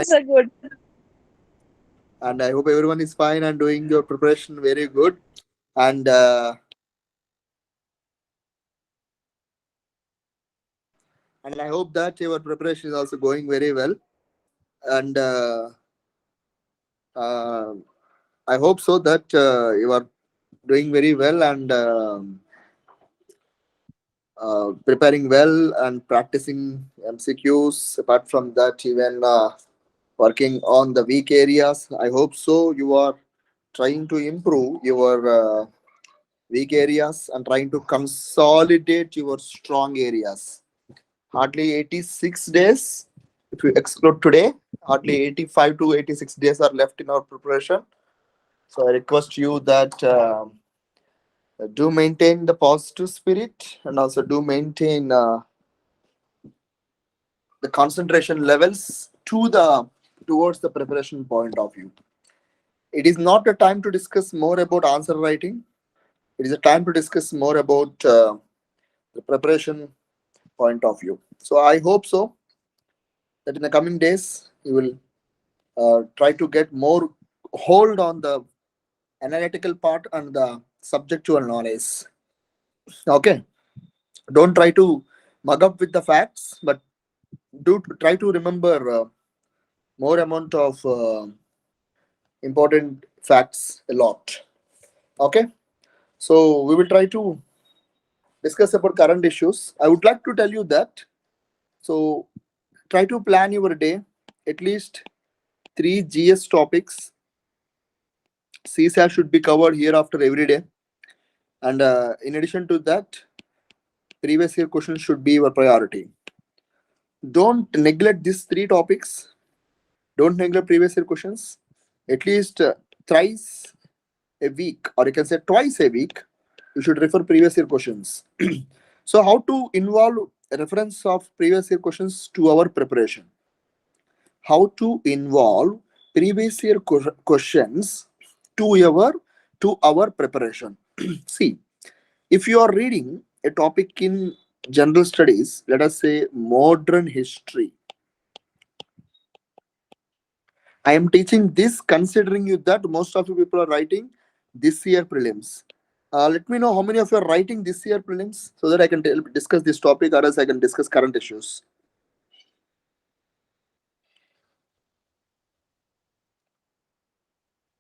So good. And I hope everyone is fine and doing your preparation very good. And and I hope that your preparation is also going very well. And uh, I hope so that you are doing very well and preparing well and practicing MCQs. Apart from that, even working on the weak areas. I hope so. You are trying to improve your weak areas and trying to consolidate your strong areas. Hardly 86 days. If you exclude today, hardly 85 to 86 days are left in our preparation. So I request you that do maintain the positive spirit and also do maintain the concentration levels towards the preparation point of view. It is not a time to discuss more about answer writing. It is a time to discuss more about the preparation point of view. So I hope so that in the coming days you will try to get more hold on the analytical part and the subjectual knowledge. Okay, don't try to mug up with the facts, but do try to remember more amount of important facts a lot. Okay, so we will try to discuss about current issues. I would like to tell you that. So try to plan your day. At least 3 GS topics CSAT should be covered here after every day. And in addition to that, previous year questions should be your priority. Don't neglect these 3 topics. Don't neglect previous year questions. At least thrice a week, or you can say twice a week, you should refer previous year questions. So, how to involve reference of previous year questions to our preparation? How to involve previous year questions to our preparation? See, if you are reading a topic in general studies, let us say modern history, I am teaching this considering you that most of you people are writing this year prelims. Let me know how many of you are writing this year prelims so that I can discuss this topic, or else I can discuss current issues.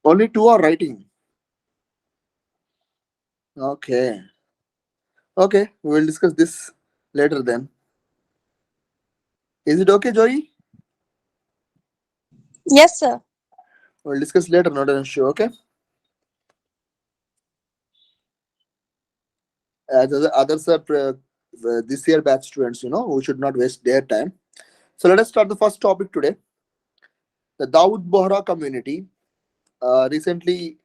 Only 2 are writing. Okay. Okay, we will discuss this later then. Is it okay, Joy? Yes, sir. We'll discuss later, not an issue, okay? As others are this year batch students, we should not waste their time. So let us start the first topic today. The Dawood Bohra community recently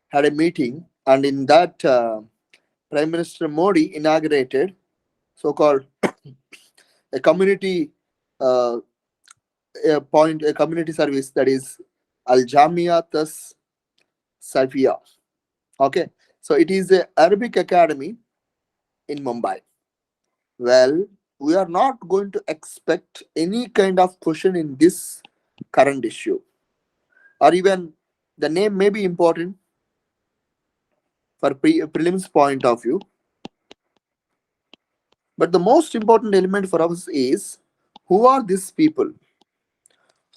had a meeting, and in that, Prime Minister Modi inaugurated so-called a community uh, a community service, that is Al Jamia Tas Safia. Okay, so it is a Arabic academy in Mumbai. Well, we are not going to expect any kind of question in this current issue, or even the name may be important for prelims point of view. But the most important element for us is, who are these people?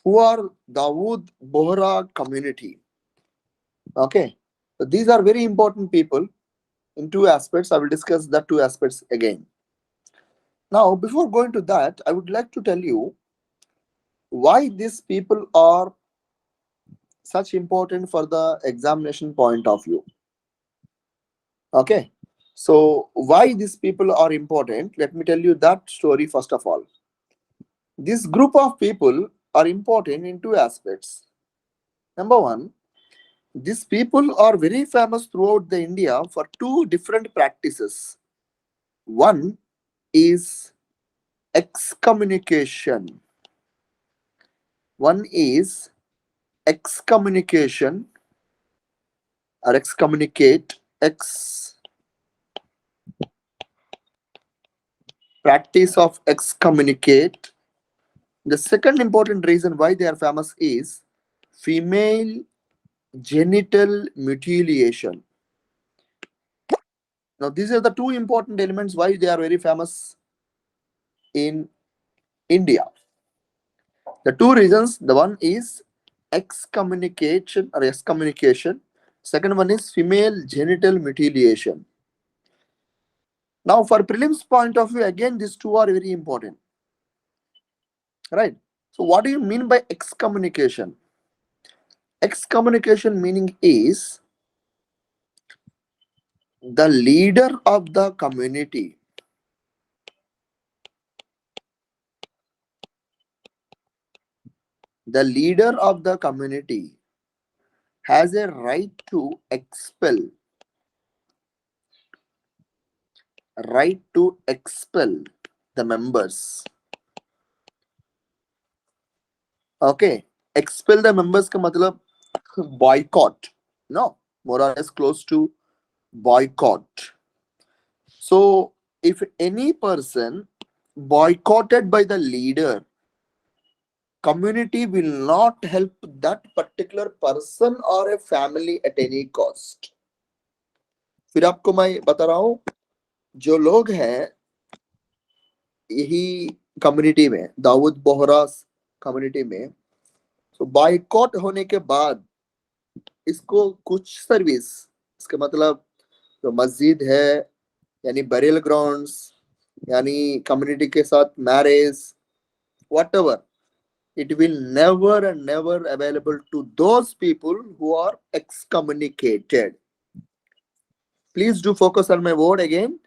Who are Dawood Bohra community? Okay, so these are very important people in 2 aspects. I will discuss that 2 aspects again. Now, before going to that, I would like to tell you why these people are such important for the examination point of view. Okay, so why these people are important? Let me tell you that story first of all. This group of people are important in 2 aspects. Number one, these people are very famous throughout the India for 2 different practices. One is excommunication. One is excommunication or excommunicate, practice of excommunicate, The second important reason why they are famous is female genital mutilation. Now, these are the two important elements why they are very famous in India. The two reasons, the one is excommunication or excommunication. Second one is female genital mutilation. Now, for prelims point of view, again, these two are very important, right? So, what do you mean by excommunication? Excommunication meaning is the leader of the community, the leader of the community has a right to expel the members. Okay, expel the members का मतलब boycott, no, more or less close to boycott. So if any person boycotted by the leader, community will not help that particular person or a family at any cost. फिर आपको मैं बता रहा हूं, जो लोग हैं यही कम्युनिटी में, दाऊद बोहरा कम्युनिटी में, तो बाइकॉट होने के बाद इसको कुछ सर्विस, इसका मतलब जो मस्जिद है, यानी बरियल ग्राउंड्स, यानी कम्युनिटी के साथ marriage, whatever, it will never and never available to those people who are excommunicated. Please do focus on my word again.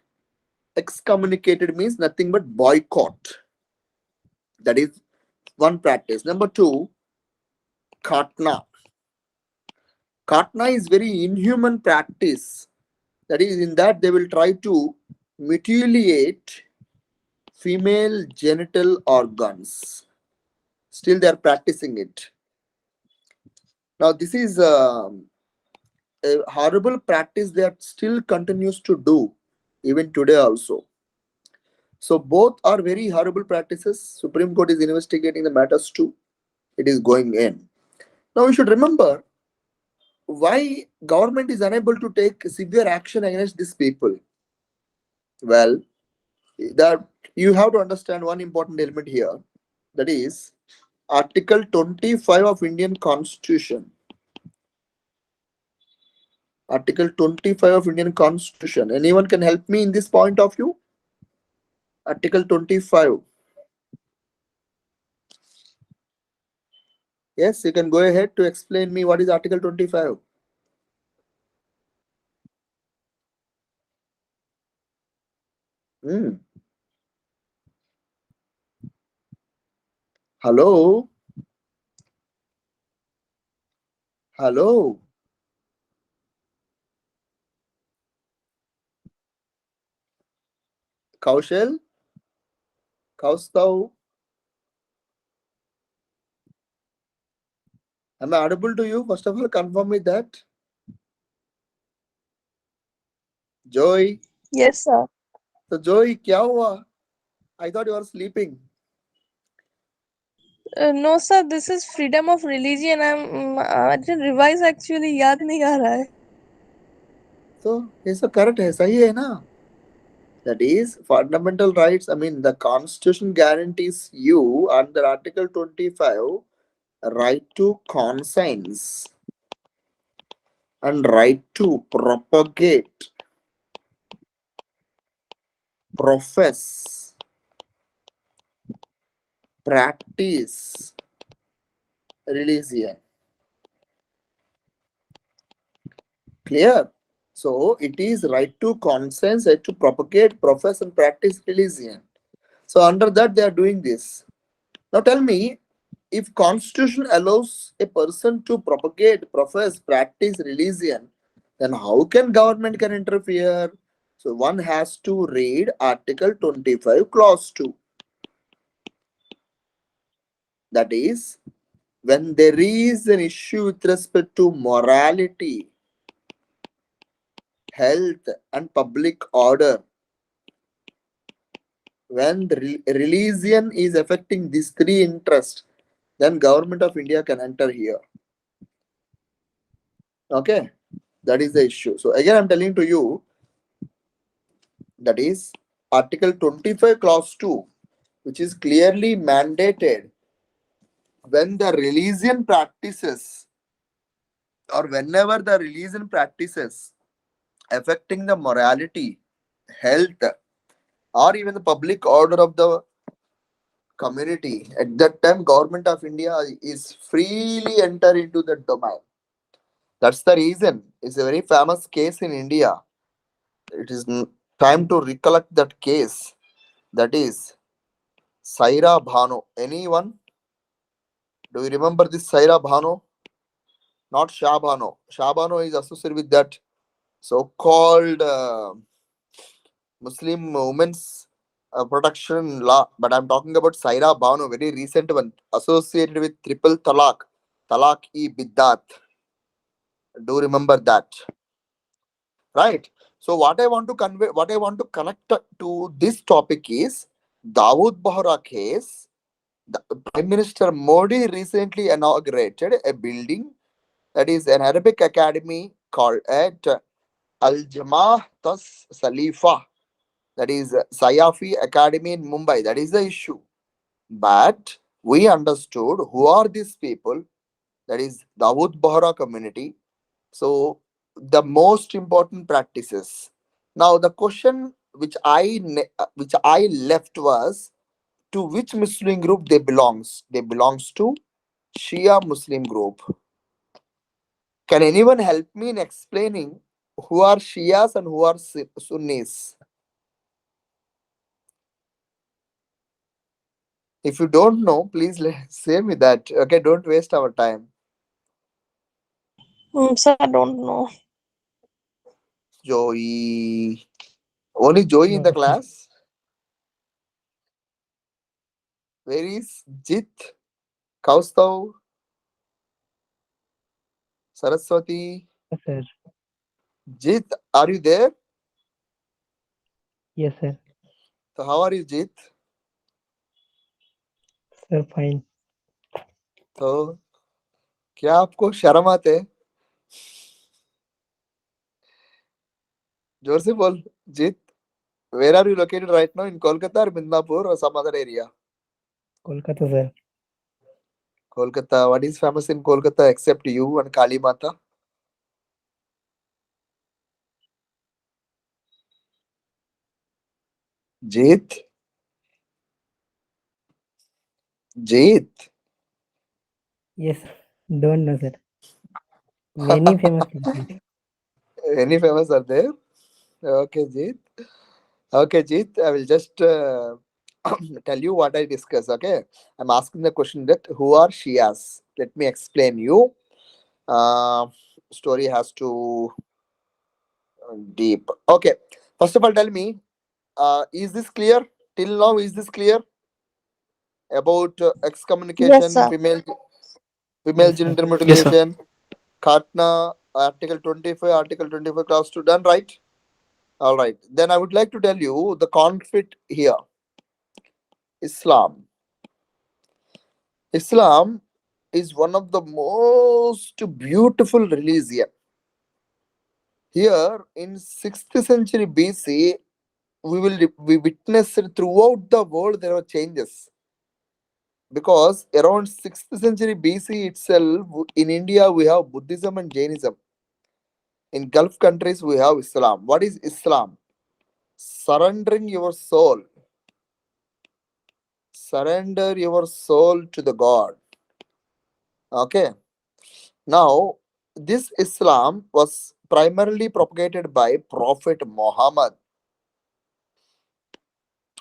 Excommunicated means nothing but boycott. That is one practice. Number two, khatna. Khatna is very inhuman practice. That is, in that they will try to mutilate female genital organs. Still they are practicing it. Now this is a horrible practice that still continues to do even today also. So both are very horrible practices. Supreme Court is investigating the matters too. It is going in. Now we should remember why government is unable to take severe action against these people. Well, that you have to understand one important element here. That is Article 25 of Indian Constitution. Article 25 of Indian Constitution. Anyone can help me in this point of view? Article 25. Yes, you can go ahead to explain me what is Article 25. Hello? Hello? Kaushal? Kaustav? Am I audible to you? First of all, confirm me that. Joy? Yes, sir. So Joy, क्या हुआ? I thought you were sleeping. No, sir. This is freedom of religion. I didn't revise actually. याद नहीं आ रहा है. So ये सब correct है, सही है ना? That is fundamental rights. I mean, the Constitution guarantees you under Article 25 right to conscience and right to propagate, profess, practice religion. Clear? So it is right to conscience, right to propagate, profess, and practice religion. So under that they are doing this. Now tell me, if Constitution allows a person to propagate, profess, practice religion, then how can government can interfere? So one has to read Article 25, Clause 2. That is, when there is an issue with respect to morality, health, and public order, When religion is affecting these three interests, then government of India can enter here. Okay, that is the issue. So again, I'm telling to you, that is Article 25, Clause 2, which is clearly mandated when the religion practices, or whenever the religion practices affecting the morality, health, or even the public order of the community, at that time government of India is freely enter into the domain. That's the reason it's a very famous case in India. It is time to recollect that case. That is Saira Bhanu. Anyone? Do you remember this Saira Bhanu? Not Shah Bhanu. Shah Bhanu is associated with that so-called Muslim women's protection law. But I'm talking about Saira Bhanu, very recent one, associated with triple talaq, talaq-e biddat. Do you remember that? Right. So what I want to convey, what I want to connect to this topic is Dawood Bohra case. The Prime Minister Modi recently inaugurated a building, that is an Arabic academy called at Al Jamah Tas Salifa, that is Sayafi Academy in Mumbai. That is the issue. But we understood who are these people, that is Dawood Bohra community. So the most important practices. Now the question which I left was, to which Muslim group they belongs? They belongs to Shia Muslim group. Can anyone help me in explaining who are Shias and who are Sunnis? If you don't know, please say me that. Okay, don't waste our time. Sir, I don't know. Joey. Only Joey in the No, sir. class? Where is Jit? Kaustav? Saraswati? Yes, sir. Jit, are you there? Yes, sir. So how are you, Jit? Sir, fine. तो क्या आपको शर्म आते? जोर से बोल, Jit. Where are you located right now? In Kolkata or Midnapur or some other area? Kolkata, sir. Kolkata. What is famous in Kolkata except you and Kali Mata? Jit. Jit. Yes, don't know, sir. Many famous places. Any famous are there? Okay, Jit. Okay, Jit. I will just tell you what I discuss. Okay, I'm asking the question that who are Shias? Let me explain you. Uh, Story has to deep. Okay. First of all, tell me, is this clear? Till now, is this clear about Yes, excommunication, sir. female Yes, sir. genital Yes, sir. mutilation, Khatna, Article 25, Article 25, Clause 2, done right? All right. Then I would like to tell you the conflict here. Islam. Islam is one of the most beautiful religion. Here in 6th century BC, we witnessed throughout the world there were changes, because around 6th century BC itself in India we have Buddhism and Jainism. In Gulf countries we have Islam. What is Islam? Surrendering your soul. Surrender your soul to the God. Okay. Now, this Islam was primarily propagated by Prophet Muhammad.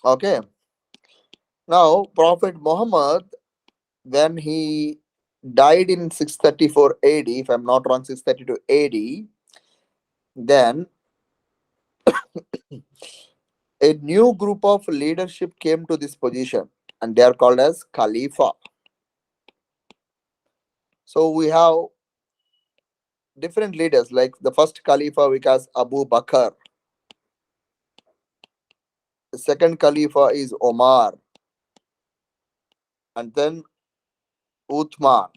Okay. Now, Prophet Muhammad, when he died in 634 AD, if I'm not wrong, 632 AD, then a new group of leadership came to this position, and they are called as Khalifa. So we have different leaders, like the first Khalifa, which was Abu Bakr. The second Khalifa is Omar, and then Uthman.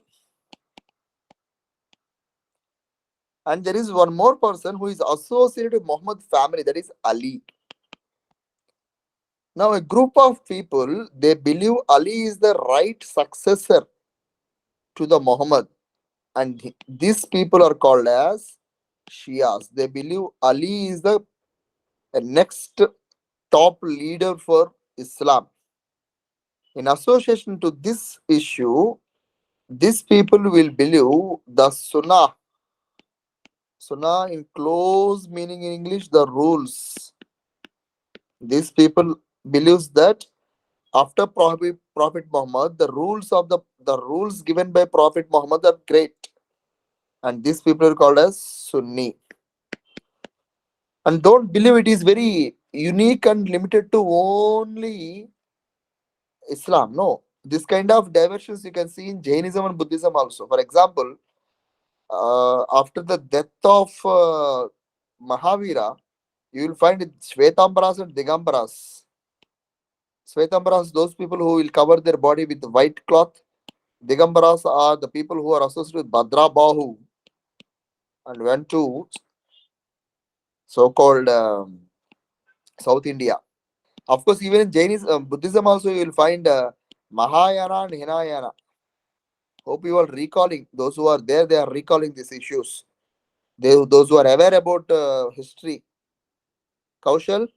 And there is one more person who is associated with Muhammad family, that is Ali. Now, a group of people, they believe Ali is the right successor to the Muhammad, and these people are called as Shias. They believe Ali is the next top leader for Islam. In association to this issue, these people will believe the Sunnah. Sunnah in close meaning in English, the rules. These people believes that after Prophet Muhammad, the rules given by Prophet Muhammad are great, and these people are called as Sunni. And don't believe it is very unique and limited to only Islam. No, this kind of diversions you can see in Jainism and Buddhism also. For example, after the death of Mahavira, you will find Shvetambaras and Digambaras. Shvetambaras, those people who will cover their body with white cloth. Digambaras are the people who are associated with Bhadra Bahu and went to so-called South India. Of course, even in Jainism, Buddhism also you will find Mahayana and Hinayana. Hope you are recalling. Those who are there, they are recalling these issues. Those who are aware about history. Kaushal?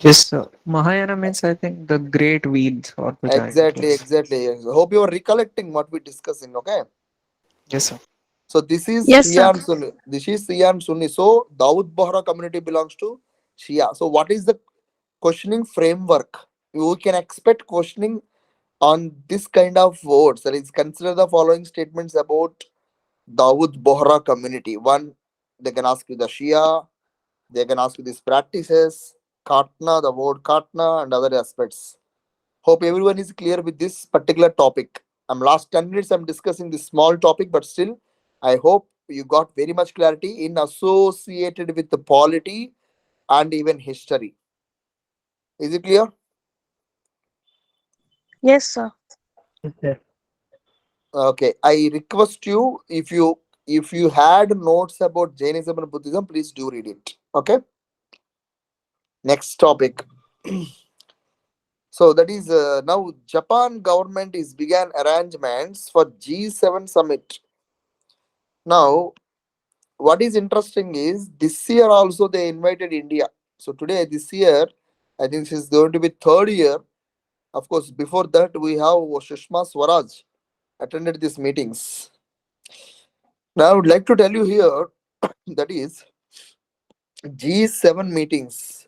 Yes, sir. Mahayana means, I think, the great Veeds or the giant Exactly, ones. exactly. Yes. Hope you are recollecting what we're discussing, okay? Yes, sir. So this is Yes, sir. Shia and Sunni. This is Shia and Sunni. So Dawood Bohra community belongs to Shia. So what is the questioning framework? You can expect questioning on this kind of words. That is, consider the following statements about Dawood Bohra community. One, they can ask you the Shia. They can ask you these practices, Katna, the word Katna, and other aspects. Hope everyone is clear with this particular topic. I'm last 10 minutes I'm discussing this small topic, but still, I hope you got very much clarity in associated with the polity and even history. Is it clear? Yes, sir. Yes, sir. Okay. I request you, if you had notes about Jainism and Buddhism, please do read it. Okay. Next topic. So that is now Japan government is began arrangements for G7 summit. Now, what is interesting is this year also they invited India. So today, this year, I think this is going to be third year. Of course, before that we have Sushma Swaraj attended these meetings. Now I would like to tell you here that is G7 meetings.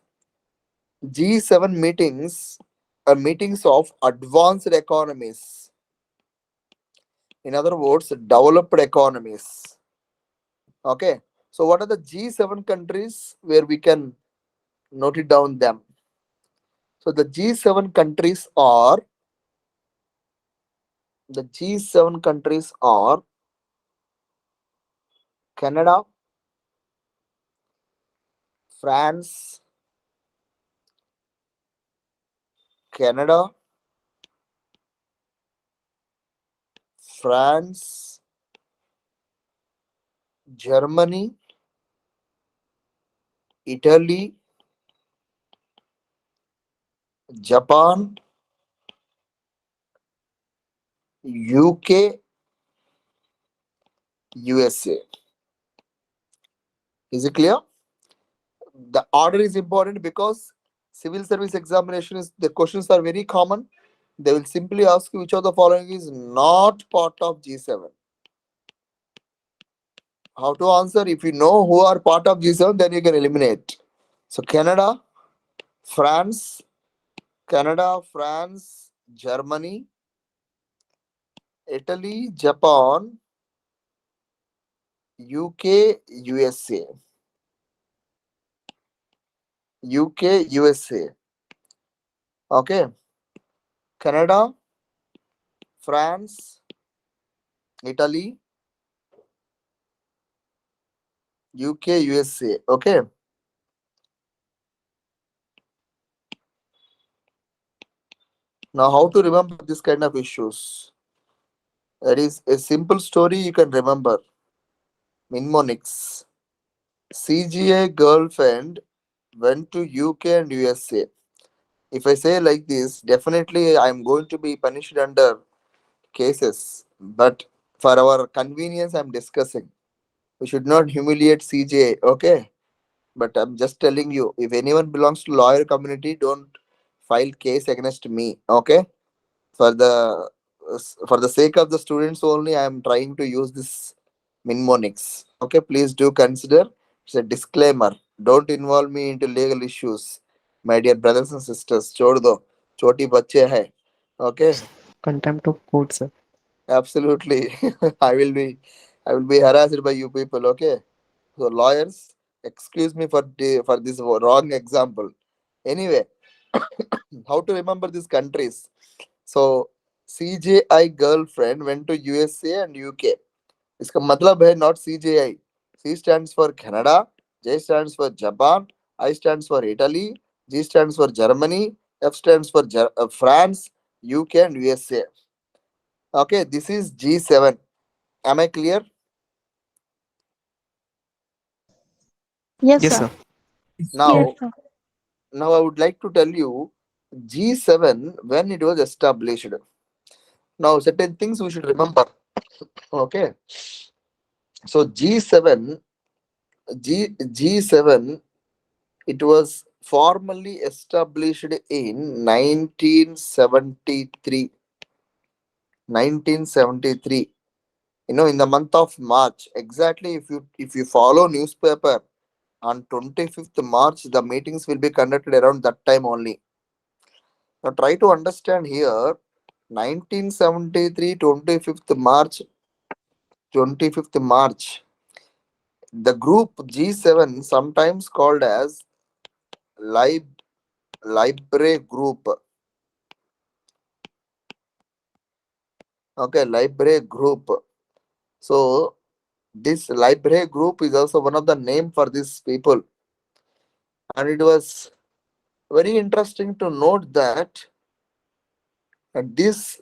G7 meetings are meetings of advanced economies. In other words, developed economies. Okay. So what are the G7 countries where we can note it down them? So the G7 countries are Canada, France, Canada, France, Germany, Italy, Japan, UK, USA. Is it clear? The order is important because civil service examination is the questions are very common. They will simply ask you which of the following is not part of G7. How to answer? If you know who are part of G7, then you can eliminate. So France, Canada, France, Germany, Italy, Japan, UK, USA. UK, USA. Okay. Canada, France, Italy, UK, USA. Okay. Now, how to remember this kind of issues? That is a simple story you can remember. Mnemonics. CGA girlfriend went to UK and USA. If I say like this, definitely I am going to be punished under cases. But for our convenience, I'm discussing. We should not humiliate CGA, okay? But I'm just telling you, if anyone belongs to lawyer community, don't file case against me, okay? For the for the sake of the students only, I am trying to use this mnemonics. Okay, please do consider. It's a disclaimer. Don't involve me into legal issues, my dear brothers and sisters. छोड़ दो, छोटी बच्चे हैं. Okay, Contempt of court, sir. absolutely. I will be, I will be harassed by you people. Okay, so lawyers, excuse me for for this wrong example. Anyway, how to remember these countries? So CJI girlfriend went to USA and UK. इसका मतलब है not CJI. C stands for Canada, J stands for Japan, I stands for Italy, G stands for Germany, F stands for France, UK and USA. Okay, this is G7. Am I clear? Yes, Yes, sir. sir. Yes, Now, sir. now I would like to tell you G7 when it was established. Now, certain things we should remember. Okay, so G7, it was formally established in 1973. 1973. In the month of March, exactly. If you follow newspaper, on 25th March, the meetings will be conducted around that time only. Now try to understand here. 1973, 25th March. The group G7, sometimes called as Lib Libre Group. Okay, Libre Group. So this Libre Group is also one of the name for these people, and it was very interesting to note that this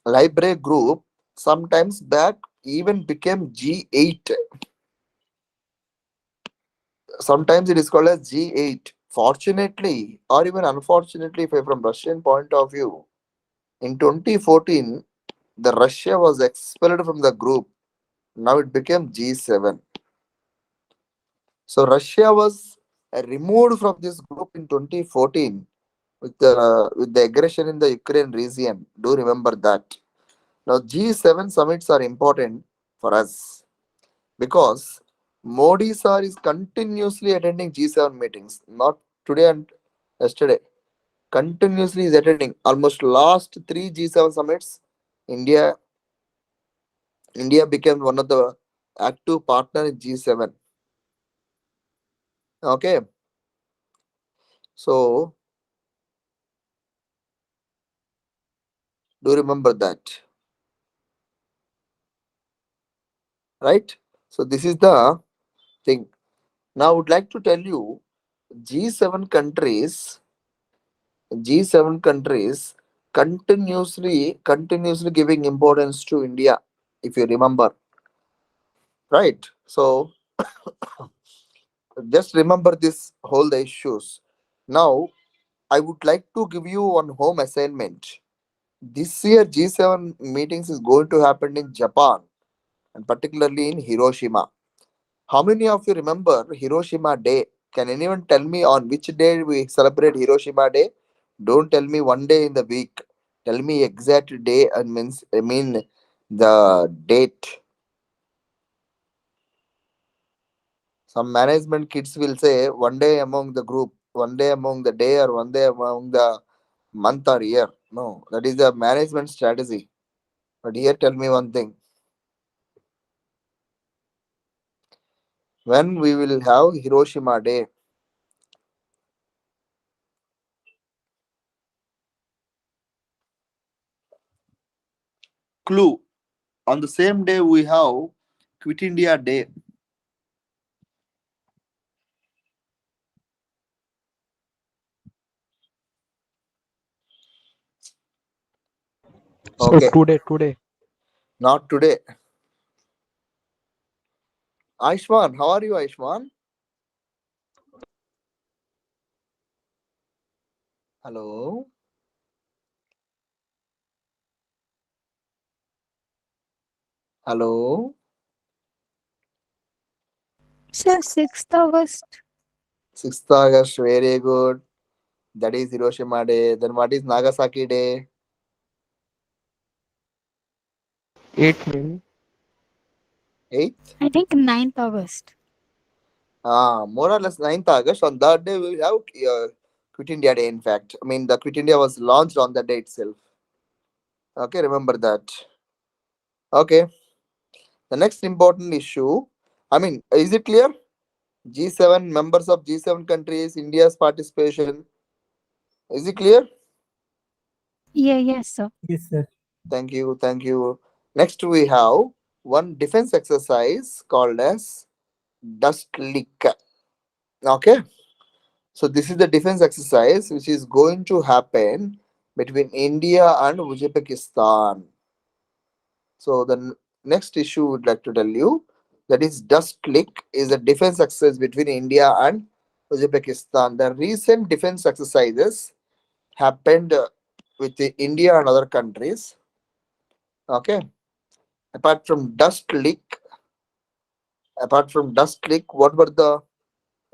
Libre Group sometimes back even became G8. Sometimes it is called as G8. Fortunately, or even unfortunately, if I from Russian point of view, in 2014, the Russia was expelled from the group. Now it became G7. So Russia was removed from this group in 2014 with the aggression in the Ukraine region. Do remember that. Now G7 summits are important for us because Modi sir is continuously attending G7 meetings. Not today and yesterday. Continuously is attending. Almost last three G7 summits, India India became one of the active partner in G7. Okay, so do remember that, right? So this is the thing. Now I would like to tell you G7 countries, G7 countries continuously giving importance to India, if you remember, right? So just remember this whole the issues. Now I would like to give you one home assignment. This year G7 meetings is going to happen in Japan and particularly in Hiroshima. How many of you remember Hiroshima Day? Can anyone tell me on which day we celebrate Hiroshima Day? Don't tell me one day in the week. Tell me exact day and I mean the date. Some management kids will say one day among the group, one day among the day, or one day among the month or year. No, that is the management strategy. But here, tell me one thing: when we will have Hiroshima Day? Clue: on the same day we have Quit India Day. So Okay, today. not today. Aishman, how are you, Aishman? Hello. Hello. Sir, 6th August. 6th August, very good. That is Hiroshima Day. Then what is Nagasaki Day? 8 maybe. 8th? I think 9th August. More or less 9th August. On that day, we will have Quit India Day, in fact. I mean, the Quit India was launched on that day itself. Okay, remember that. Okay, the next important issue. I mean, is it clear? G7, members of G7 countries, India's participation. Is it clear? Yeah, yes, sir. Yes, sir. Thank you, thank you. Next, we have one defense exercise called as Dust Lick. Okay, so this is the defense exercise which is going to happen between India and Uzbekistan. So the next issue would like to tell you, that is Dust Lick is a defense exercise between India and Uzbekistan. The recent defense exercises happened with India and other countries. Okay. Apart from Dust Lick, what were the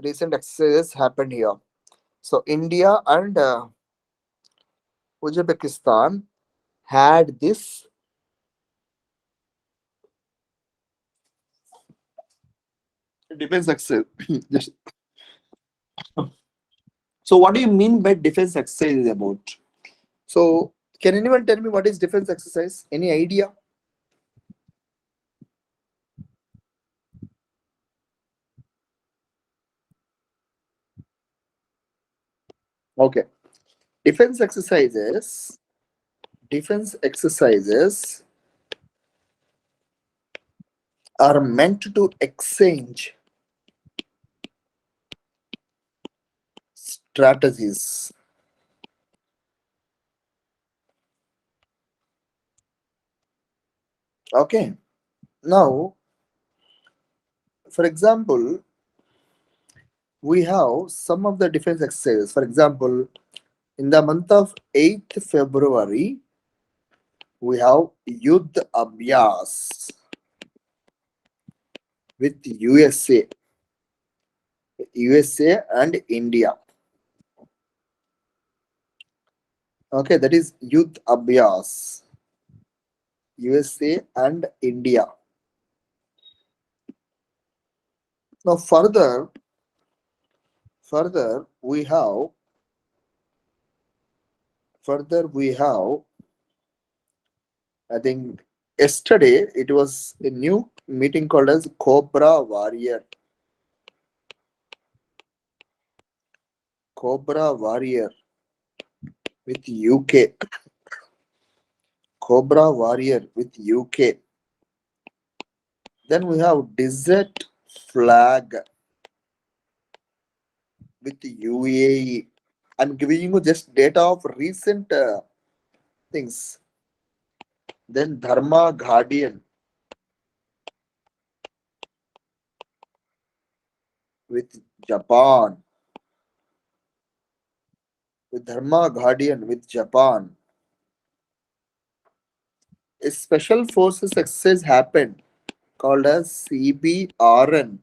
recent exercises happened here? So India and Uzbekistan had this defense exercise. Just- so what do you mean by defense exercise is about? So can anyone tell me what is defense exercise? Any idea? Okay. Defense exercises. Defense exercises are meant to exchange strategies. Okay. Now, for example, we have some of the defense exercises. For example, in the month of 8th February, we have Yudh Abhyas with USA and India. Okay, that is Yudh Abhyas, USA and India. Now further we have, I think yesterday it was a new meeting called as Cobra Warrior. Cobra Warrior with UK. Cobra Warrior with UK. Then we have Desert Flag with UAE. I'm giving you just data of recent things. Then Dharma Guardian with Japan. With Dharma Guardian with Japan. A special forces exercise happened called as CBRN,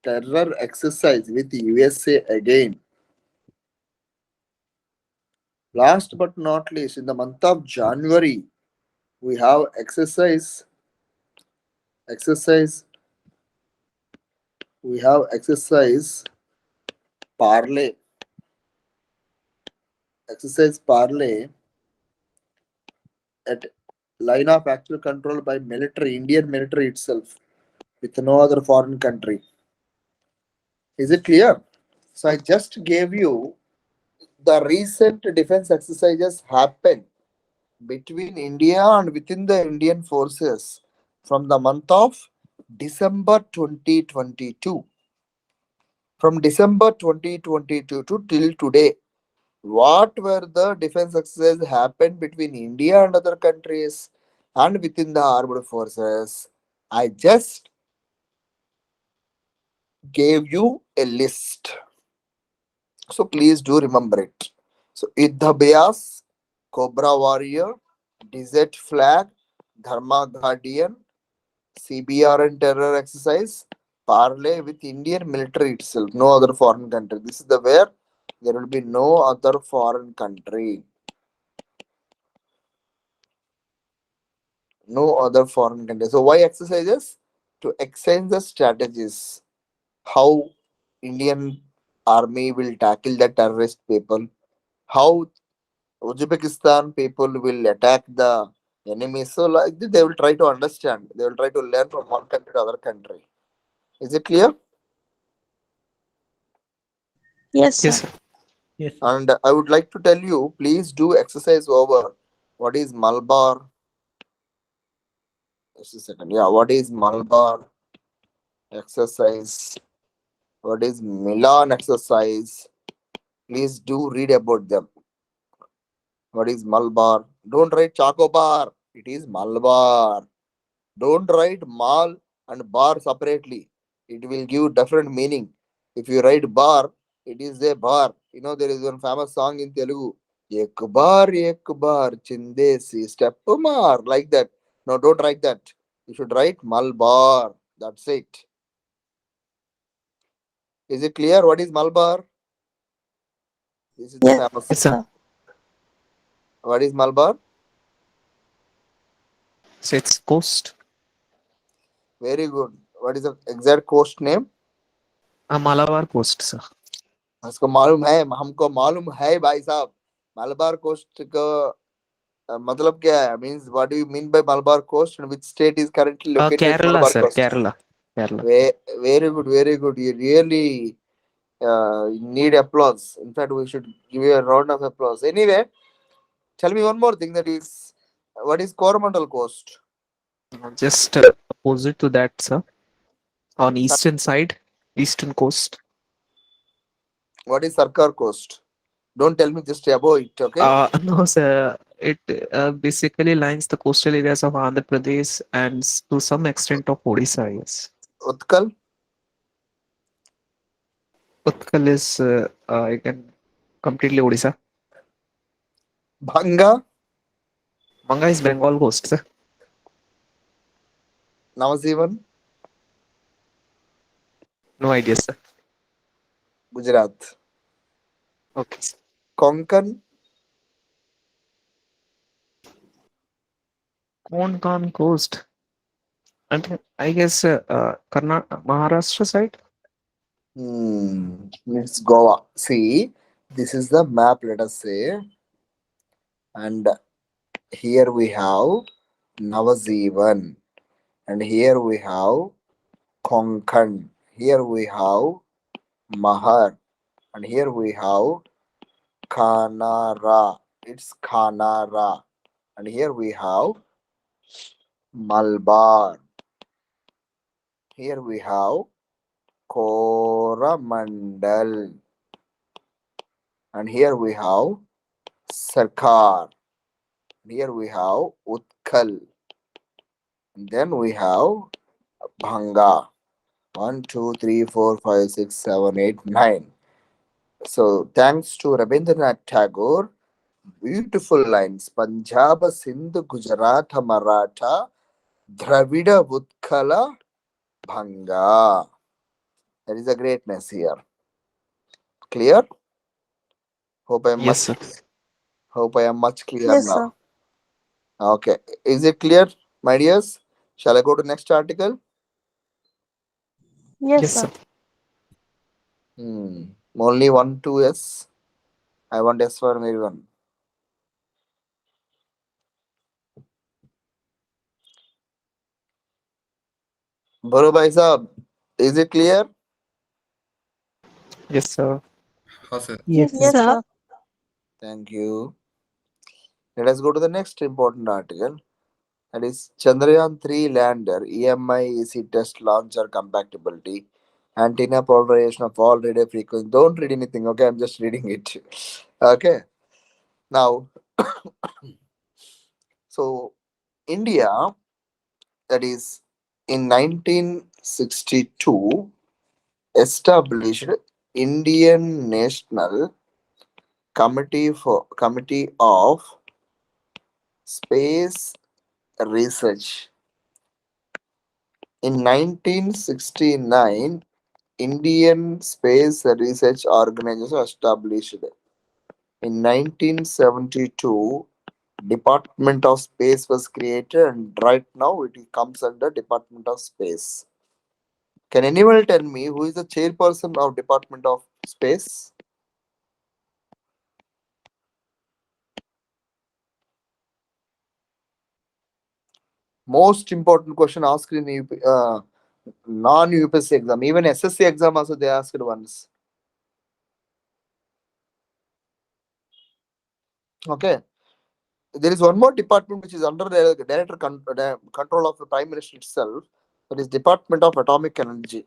terror exercise with USA again. Last but not least, in the month of January, we have exercise. We have exercise parlay. Exercise parlay at line of actual control by military, Indian military itself, with no other foreign country. Is it clear? So I just gave you the recent defense exercises happen between India and within the Indian forces from the month of December 2022. From December 2022 to till today, What were the defense exercises happened between India and other countries and within the armed forces? I just gave you a list. So please do remember it. So Yuddha Bias, Cobra Warrior, Desert Flag, Dharma Guardian, CBR and terror exercise, parley with Indian military itself, no other foreign country. This is the where there will be no other foreign country. No other foreign country. So why exercises? To exchange the strategies. How Indian army will tackle the terrorist people. How Uzbekistan people will attack the enemy. So like this, they will try to understand. They will try to learn from one country to other country. Is it clear? Yes, Yes, sir. sir. Yes, sir. And I would like to tell you, please do exercise over. What is Malabar? Just a second. Yeah, what is Malabar exercise? What is Milan exercise? Please do read about them. What is Malabar? Don't write Chocobar. It is Malabar. Don't write mal and bar separately. It will give different meaning. If you write bar, it is a bar. You know, there is one famous song in Telugu. Ek bar, chindesi, step mar, like that. No, don't write that. You should write Malbar. That's it. Is it clear? What is Malbar? This is the Yes, famous Yes, song. sir. sir. What is Malbar? So it's coast. Very good. What is the exact coast name? Malabar coast, sir. उसको मालूम है हमको मालूम है भाई साहब Malabar coast का मतलब क्या है means what do you mean by Malabar coast and which state is currently located in Kerala, Malabar sir. Coast Kerala. Kerala. very good you really need applause. In fact, we should give you a round of applause. Anyway, tell me one more thing, that is what is Coromandel coast? Just opposite to that, sir. On eastern side, eastern coast. What is Sarkar coast? Don't tell me just above it, okay? No, sir. It basically lines the coastal areas of Andhra Pradesh and to some extent of Odisha. Yes. Utkal? Utkal is again completely Odisha. Bhanga? Manga is Bengal coast, sir. Navazivan? No idea, sir. Gujarat? Okay, sir. Konkan? Konkan coast. And I guess Maharashtra side. It's Goa. See, this is the map, let us say, and here we have Navazivan, and here we have Konkan, here we have Mahar, and here we have Kanara. It's Kanara, and here we have Malabar. Here we have Coromandel, and here we have Sarkar. Here we have Utkal. And then we have Bhanga. 1, 2, 3, 4, 5, 6, 7, 8, 9. So thanks to Rabindranath Tagore, beautiful lines. Punjab, Sindh, Gujarat, Maratha, Dravida, Utkala, Bhanga. There is a greatness here. Clear? Hope I am Yes, much sir. hope I am much clear Yes, now. sir. Okay. Is it clear, my dears? Shall I go to next article? Yes, Yes, sir. sir. Only 1, 2 yes. I want yes for everyone. Bharo Bhai Sahab, is it clear? Yes, sir. हाँ sir Yes, sir. Yes, Sir. sir. Thank you. Let us go to the next important article. That is Chandrayaan 3 lander EMI EC test launcher compatibility Antenna polarization of all radio frequency. Don't read anything, okay? I'm just reading it. Okay. Now, so India, that is in 1962, established Indian National Committee of Space Research. In 1969, Indian Space Research Organization established. In 1972, Department of Space was created, and right now it comes under Department of Space. Can anyone tell me who is the chairperson of Department of Space? Most important question asked in non-UPSC exam. Even SSC exam also they asked once. Okay. There is one more department which is under the control of the Prime Minister itself. That is Department of Atomic Energy.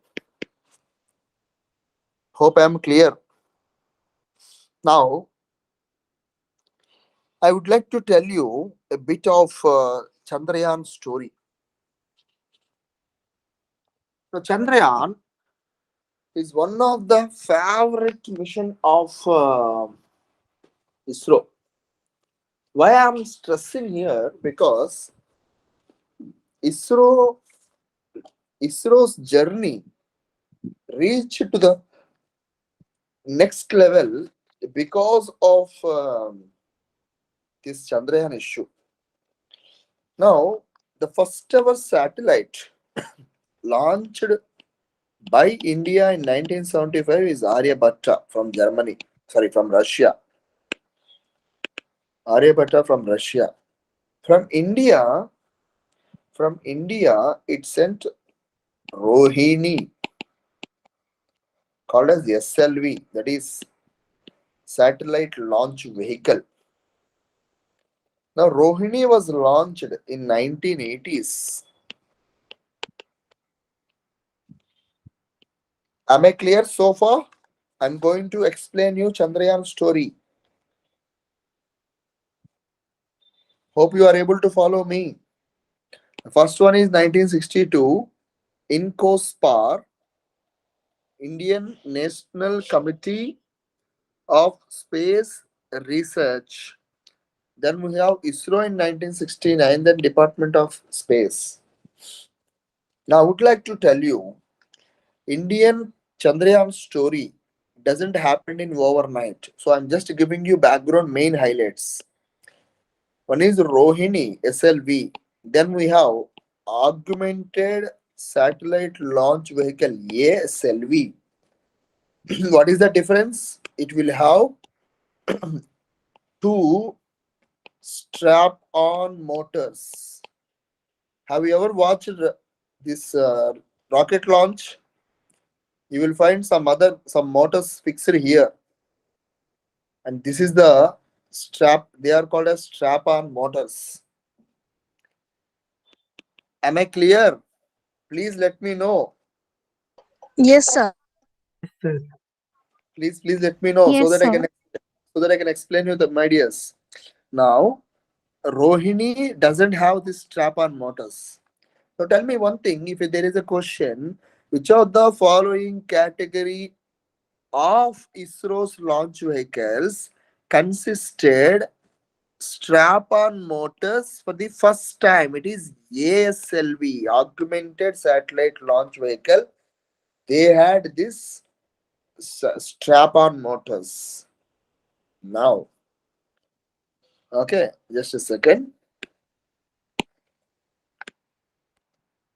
Hope I am clear. Now, I would like to tell you a bit of Chandrayaan story. So Chandrayaan is one of the favorite mission of ISRO. Why I am stressing here? Because ISRO's journey reached to the next level because of this Chandrayaan issue. Now, the first ever satellite launched by India in 1975 is Aryabhatta from Germany. Sorry, from Russia. Aryabhatta from Russia. From India, it sent Rohini, called as SLV, that is Satellite Launch Vehicle. Now, Rohini was launched in 1980s. Am I clear so far? I'm going to explain you Chandrayaan story. Hope you are able to follow me. The first one is 1962, INCOSPAR, Indian National Committee of Space Research. Then we have ISRO in 1969, then Department of Space. Now I would like to tell you, Indian Chandrayaan story doesn't happen in overnight. So I'm just giving you background main highlights. One is Rohini SLV. Then we have Augmented Satellite Launch Vehicle ASLV. What is the difference? It will have two strap-on motors. Have you ever watched this rocket launch? You will find some motors fixed here, and this is the strap. They are called as strap-on motors. Am I clear? Please let me know. Yes, sir. Yes, sir. Please let me know so Yes, that sir. I can explain you the ideas. Now, Rohini doesn't have this strap-on motors. So tell me one thing, if there is a question, which of the following category of ISRO's launch vehicles consisted strap-on motors for the first time? It is ASLV, Augmented Satellite Launch Vehicle. They had this strap-on motors. Now, okay, just a second.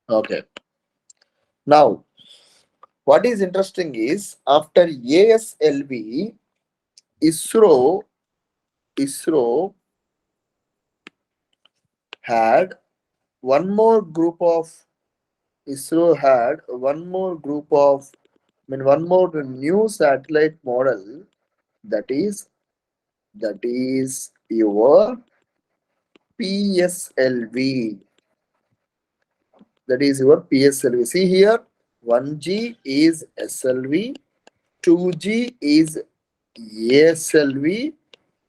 Okay. Now, what is interesting is after ASLV, ISRO had one more group of one more new satellite model, that is your PSLV. That is your PSLV. See here, 1G is SLV, 2G is ASLV,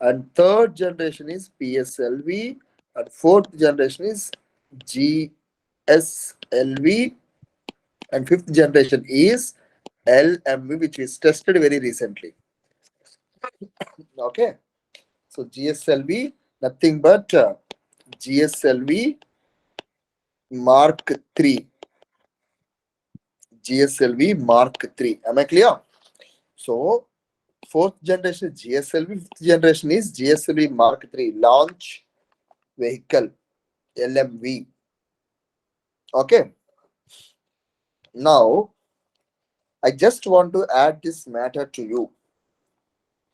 and third generation is PSLV, and fourth generation is GSLV, and fifth generation is LMV, which is tested very recently. Okay, so GSLV, nothing but GSLV Mark 3. GSLV Mark 3. Am I clear? So, fourth generation is GSLV, fifth generation is GSLV Mark 3, launch vehicle, LMV. Okay. Now, I just want to add this matter to you.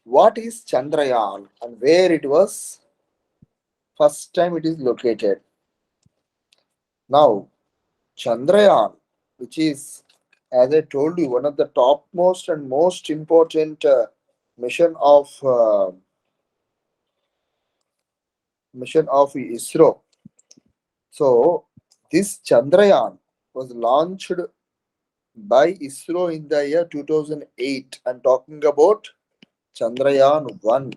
What is Chandrayaan and where it was first time it is located? Now, Chandrayaan, which is, as I told you, one of the topmost and most important mission of ISRO. So, this Chandrayaan was launched by ISRO in the year 2008. I'm talking about Chandrayaan 1,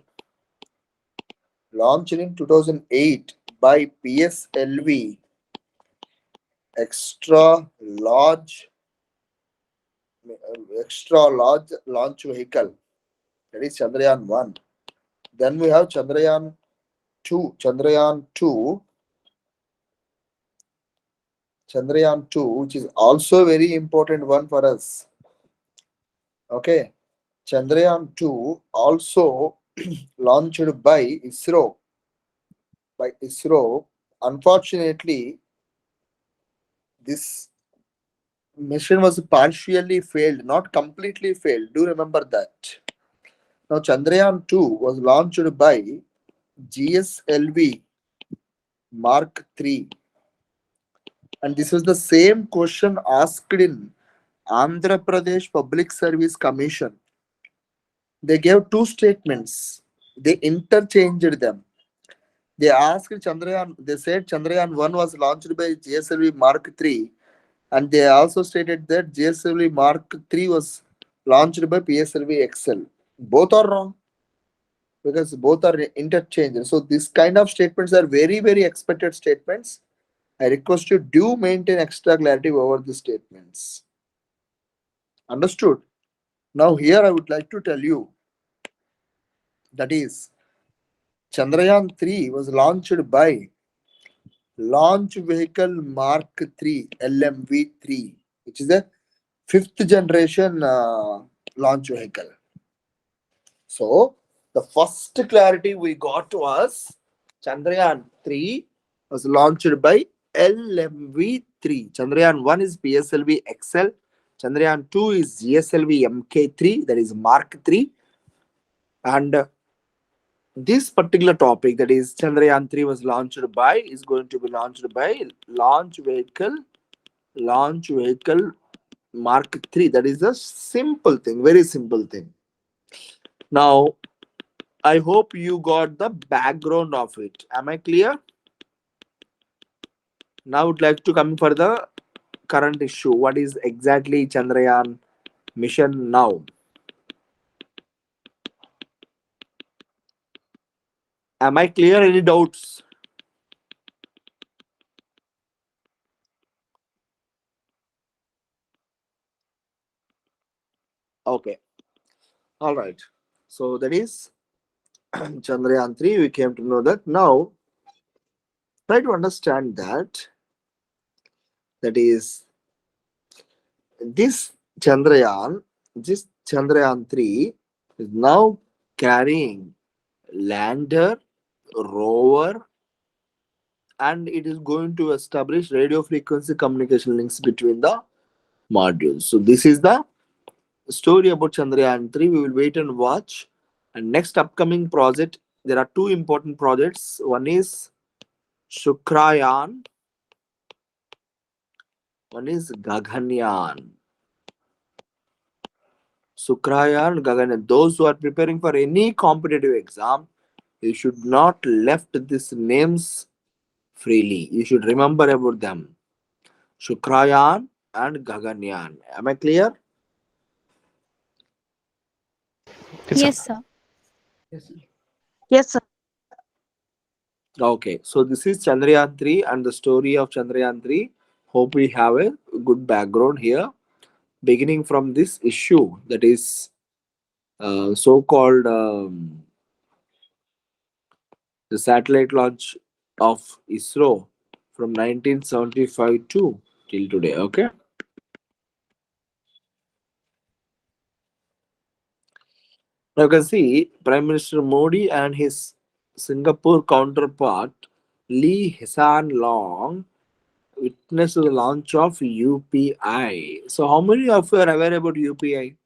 launched in 2008 by PSLV, extra large launch vehicle. That is Chandrayaan 1. Then we have Chandrayaan 2. Chandrayaan 2, which is also very important one for us. Okay. Chandrayaan 2 also launched by ISRO. Unfortunately, this mission was partially failed, not completely failed. Do remember that. Now, Chandrayaan 2 was launched by GSLV Mark 3. And this was the same question asked in Andhra Pradesh Public Service Commission. They gave two statements. They interchanged them. They asked Chandrayaan, they said Chandrayaan 1 was launched by GSLV Mark 3. And they also stated that GSLV Mark 3 was launched by PSLV XL. Both are wrong because both are interchanged. So this kind of statements are very, very expected statements. I request you do maintain extra clarity over the statements. Understood? Now here I would like to tell you, that is Chandrayaan 3 was launched by Launch Vehicle Mark 3, LMV3, which is a fifth generation launch vehicle. So the first clarity we got was Chandrayaan 3 was launched by LMV3. Chandrayaan 1 is PSLV XL. Chandrayaan 2 is GSLV MK3, that is Mark 3. And this particular topic, that is Chandrayaan 3 was launched by, is going to be launched by Launch Vehicle Mark 3. That is a simple thing, very simple thing. Now, I hope you got the background of it. Am I clear? Now I would like to come for the current issue. What is exactly Chandrayaan mission now? Am I clear? Any doubts? Okay. All right. So that is Chandrayaan 3. We came to know that. Now, try to understand that. That is this Chandrayaan 3 is now carrying lander, rover, and it is going to establish radio frequency communication links between the modules. So this is the story about Chandrayaan 3. We will wait and watch. And next upcoming project, there are two important projects. One is Shukrayaan, one is Gaganyaan. Shukrayaan, Gaganyaan. Those who are preparing for any competitive exam, you should not left these names freely. You should remember about them. Shukrayaan, and Gaganyaan. Am I clear? Yes, sir. Yes, sir. Yes, sir. Okay, so this is Chandrayaan 3 and the story of Chandrayaan 3. Hope we have a good background here. Beginning from this issue, that is so called the satellite launch of ISRO from 1975 to till today. Okay, now you can see Prime Minister Modi and his Singapore counterpart Lee Hsien Loong witnessed the launch of UPI. So, how many of you are aware about UPI?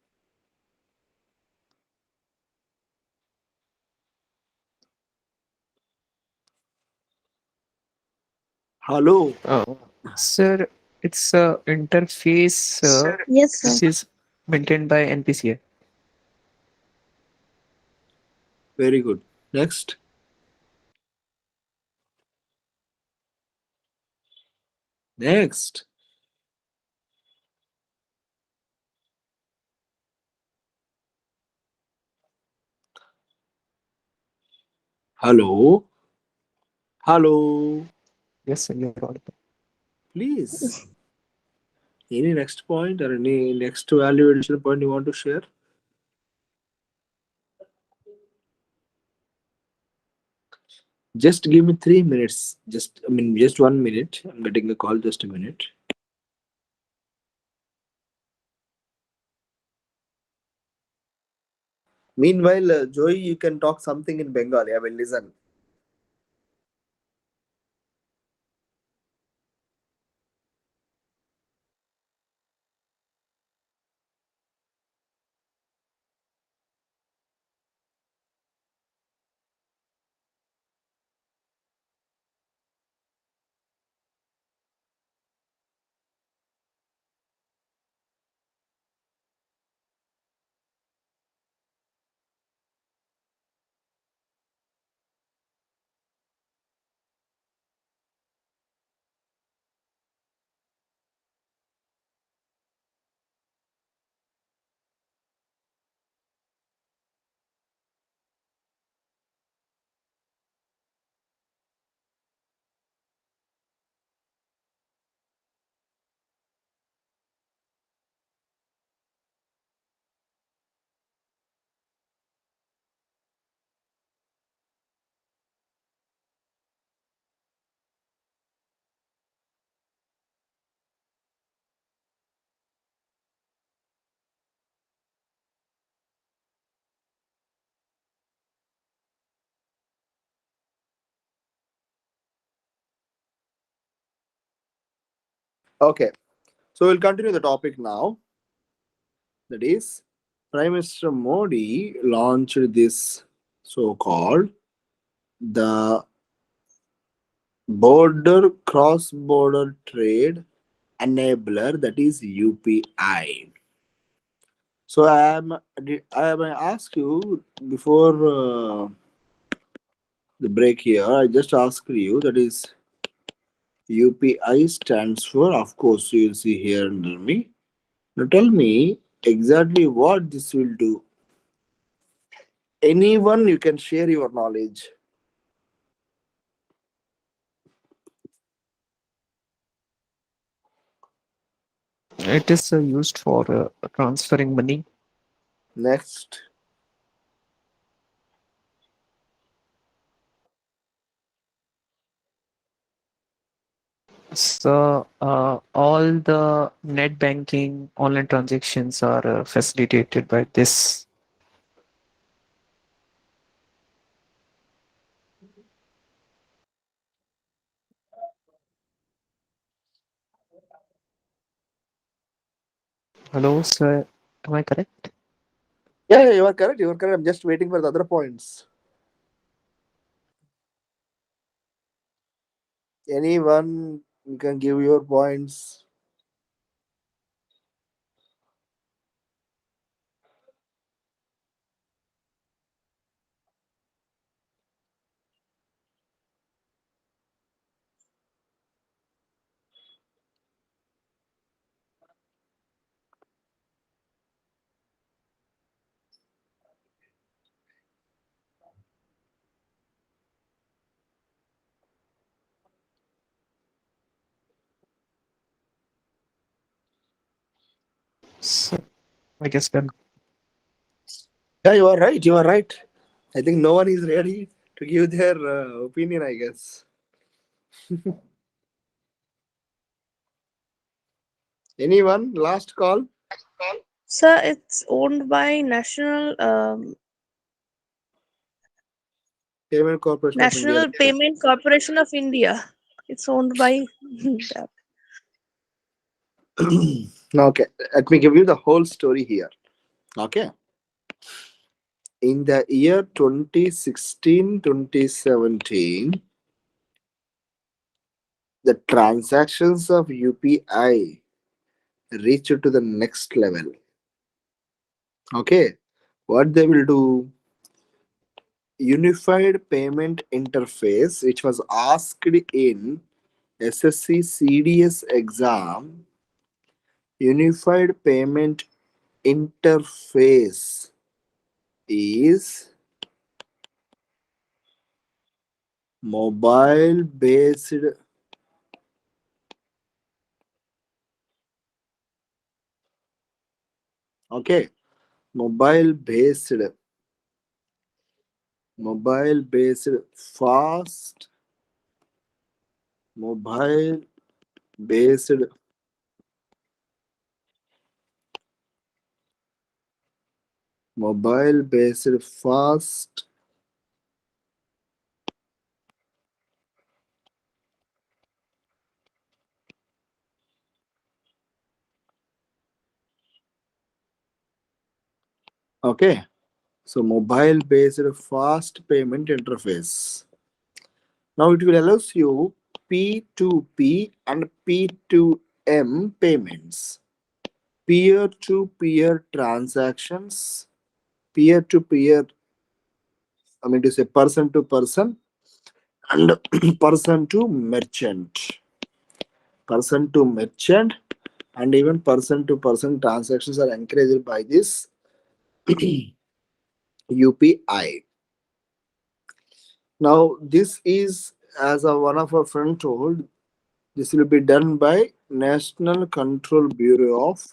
Hello. Sir, it's a interface Yes, sir. which is maintained by NPCI. Very good. Next. Next. Hello. Hello. Yes, sir, you're audible. Please. Any next point or any next value addition point you want to share? Just give me 3 minutes. Just 1 minute. I'm getting a call. Just a minute. Meanwhile, Joy, you can talk something in Bengali. I will listen. Okay. So we'll continue the topic now. That is, Prime Minister Modi launched this so-called the border cross-border trade enabler, that is UPI. So I may ask you before the break here. I just asked you, that is UPI stands for, of course you will see here under me. Now tell me exactly what this will do. Anyone, you can share your knowledge. It is used for transferring money. Next. So all the net banking, online transactions are facilitated by this. Hello, sir. Am I correct? Yeah, you are correct. You are correct. I'm just waiting for the other points. Anyone, you can give your points. So I guess done. Yeah, you are right. You are right. I think no one is ready to give their opinion, I guess. Anyone? Last call? Sir, it's owned by Payment Corporation of India. National Payment Corporation of India. It's owned by that. Okay, let me give you the whole story here. Okay. In the year 2016-2017, the transactions of UPI reached to the next level. Okay. What they will do? Unified Payment Interface, which was asked in SSC CDS exam, Unified Payment Interface is mobile based. Okay, mobile based fast mobile based fast okay, so mobile based fast payment interface. Now it will allows you P2P and P2M payments, peer to peer transactions, peer to peer, I mean to say person to person, and person to merchant, and even person to person transactions are encouraged by this UPI. Now this is, as one of our friend told, this will be done by National Control Bureau of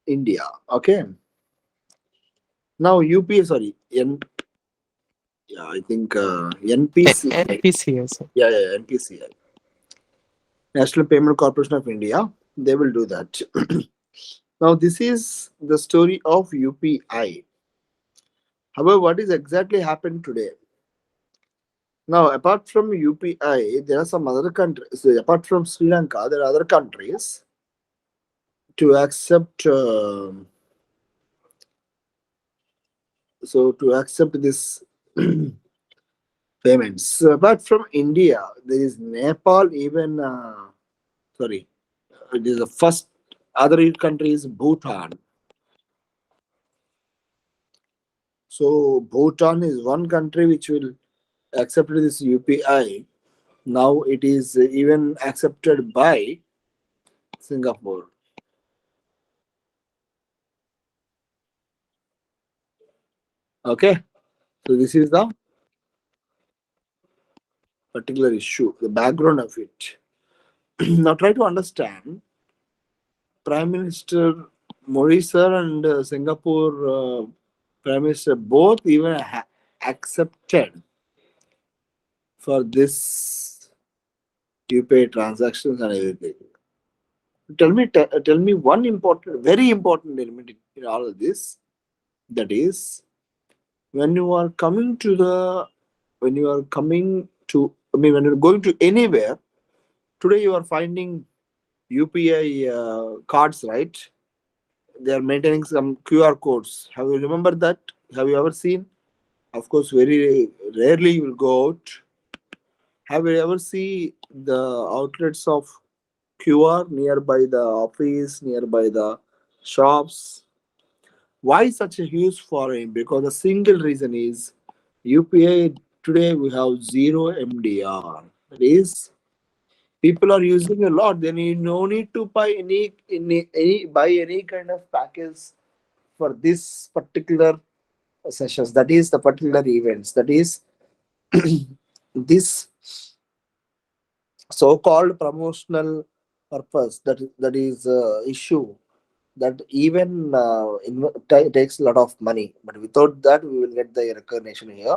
India. Okay. Now I think NPCI. NPCS. Yeah, NPCI. National Payment Corporation of India. They will do that. Now this is the story of UPI. However, what is exactly happened today? Now, apart from UPI, there are some other countries. So apart from Sri Lanka, there are other countries to accept. To accept this payments. So apart from India, there is Nepal. Even sorry, it is the first other country is Bhutan. So Bhutan is one country which will accept this UPI. Now it is even accepted by Singapore. Okay, so this is the particular issue, the background of it. Now try to understand. Prime Minister Modi sir and Singapore Prime Minister both even accepted for this UPI transactions and everything. Tell me one important, very important element in all of this. That is, when you are coming to, when you're going to anywhere, today you are finding UPI cards, right? They are maintaining some QR codes. Have you remember that? Have you ever seen? Of course, very rarely you will go out. Have you ever see the outlets of QR nearby the office, nearby the shops? Why such a huge foreign? Because the single reason is UPI today we have zero MDR. That is, people are using a lot. Then you no need to buy any kind of package for this particular sessions. That is the particular events. That is this so-called promotional purpose, that is issue that even takes a lot of money, but without that we will get the recognition here.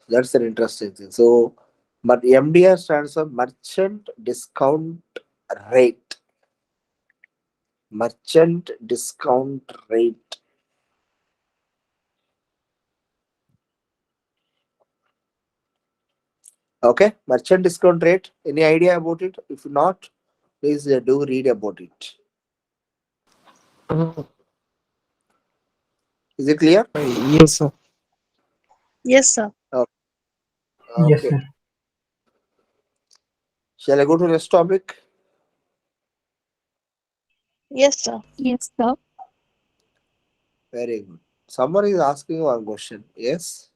That's an interesting thing. So, but MDR stands for merchant discount rate. Merchant discount rate. Okay, merchant discount rate. Any idea about it? If not, please do read about it. Uh, Is it clear? yes, sir. Yes, sir. Yes, Okay. sir. Shall I go to next topic? Yes, sir. Yes, sir. Very good. Someone is asking one question. Yes.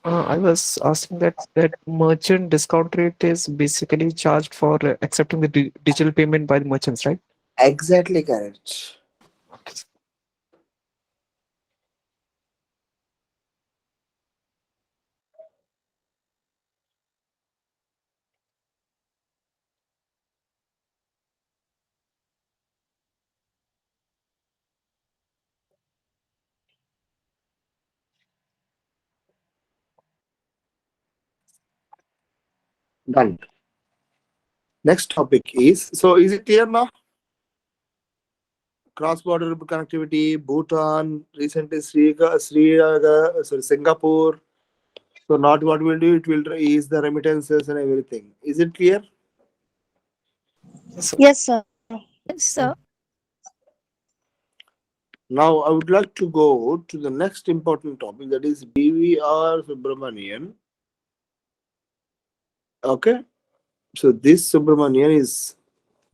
I was asking that merchant discount rate is basically charged for accepting the digital payment by the merchants, right? Exactly correct. Done. Next topic is, so is it clear now? Cross-border connectivity, Bhutan, recently sorry, Singapore. So not what we'll do, it will ease the remittances and everything. Is it clear? Yes, sir. Yes, sir. Yes, sir. Now I would like to go to the next important topic, that is BVR Subramanian. Okay. So this Subramanian is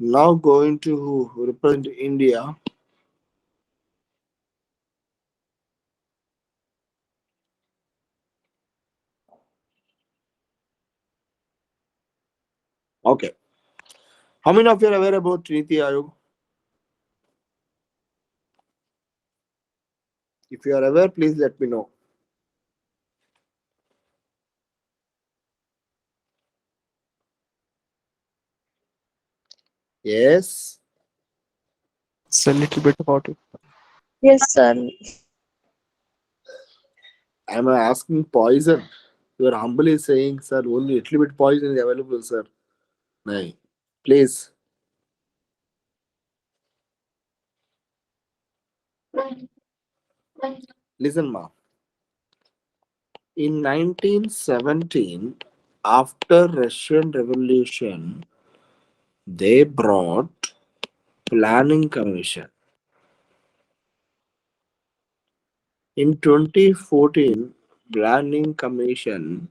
now going to represent India. Okay. How many of you are aware about Niti Ayog? If you are aware, please let me know. Yes. It's a little bit about it. Yes, sir. I'm asking poison. You are humbly saying, sir, only little bit poison is available, sir. No. Please. Listen, ma. In 1917, after Russian Revolution, they brought planning commission. In 2014, planning commission,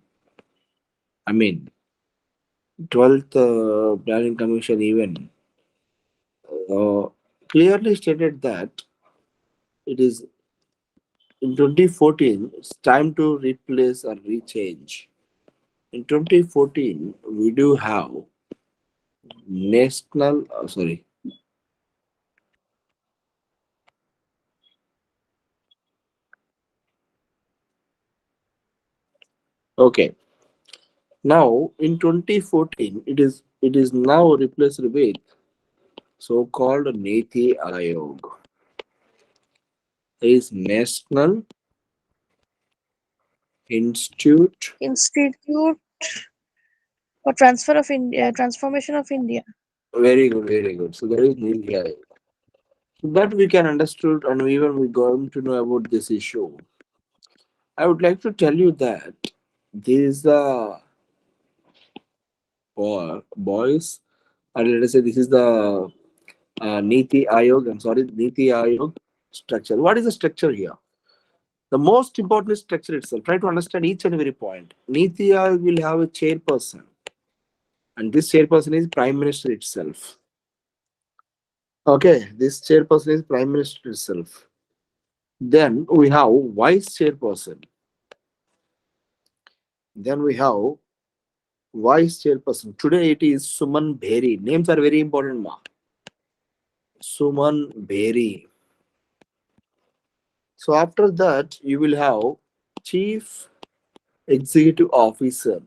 I mean, 12th planning commission even uh, clearly stated that it is in 2014, it's time to replace or rechange. In 2014, we do have national, sorry, okay. Now in 2014, it is now replaced with so-called Niti Ayog. It is National Institute. Institute for Transfer of India, Transformation of India. Very good, very good. So that is Niti Ayog. So that we can understood, and even we going to know about this issue. I would like to tell you that there is the boys, and let us say this is the Niti Ayog. I'm sorry, Niti Ayog structure. What is the structure here? The most important is structure itself. Try to understand each and every point. Niti Ayog will have a chairperson, and this chairperson is Prime Minister itself. Okay, this chairperson is Prime Minister itself. Then we have vice chairperson. Then we have vice chairperson. Today it is Suman Bheri. Names are very important, ma. Suman Bheri. So after that, you will have Chief Executive Officer.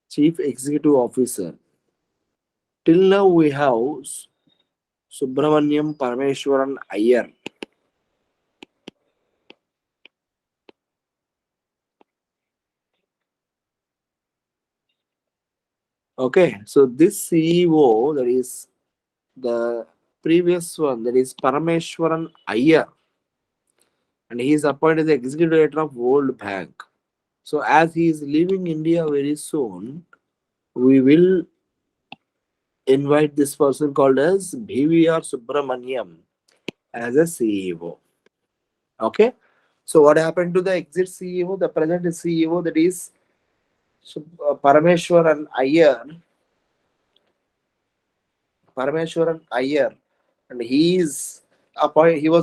Chief Executive Officer. Till now we have Subramaniam Parameswaran Iyer. Okay, so this CEO, that is the previous one, that is Parameswaran Iyer, and he is appointed the executive director of World Bank. So as he is leaving India very soon, we will invite this person called as BVR Subramaniam as a CEO. Okay, so what happened to the exit CEO? The present CEO, that is Parameswaran Iyer. Parameswaran Iyer, and he was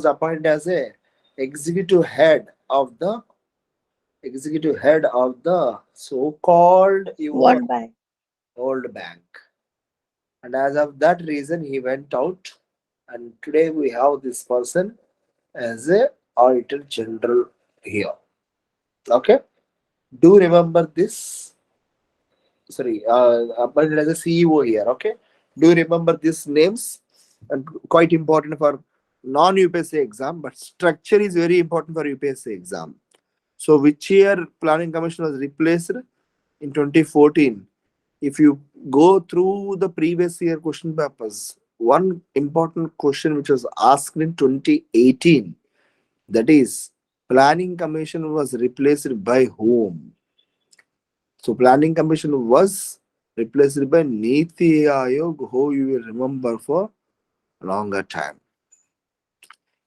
appointed as a executive head of the so-called World Bank. World Bank. And as of that reason, he went out, and today we have this person as a Auditor General here. Okay, do remember this. Sorry, appointed as a CEO here. Okay, do remember these names, and quite important for non-UPSC exam, but structure is very important for UPSC exam. So which year Planning Commission was replaced? In 2014. If you go through the previous year question papers, one important question which was asked in 2018, that is, Planning Commission was replaced by whom? So Planning Commission was replaced by Niti Aayog, who you will remember for a longer time.